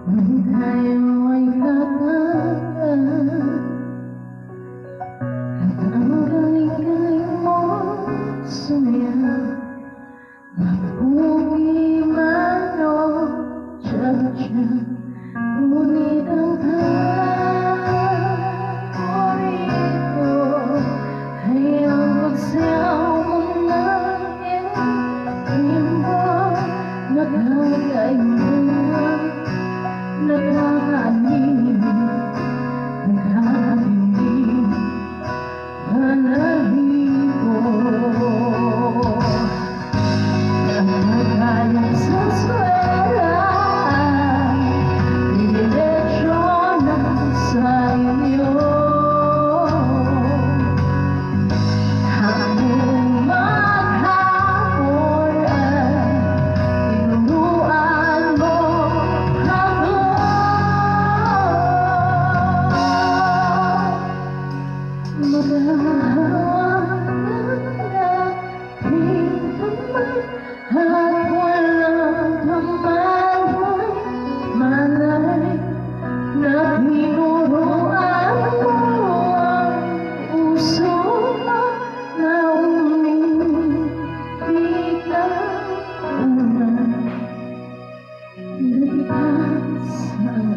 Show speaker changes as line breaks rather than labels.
Nung tayo ay katagal at ang galing-galing mo sumayaw, mapugi man o tiyag-tiyag, ngunit ang paborito ay ang pagsayaw mo ng iyong nakakaiba, nakakaanin, nakakabindi, balahibo. Nakakayang sa swela, pribiledyo na sa inyo. Hanggang maghapon ay tinuruan mo ako. At walang kamalay-malay na tinuruan mo ang puso mo na umiigaw. Nagpas ang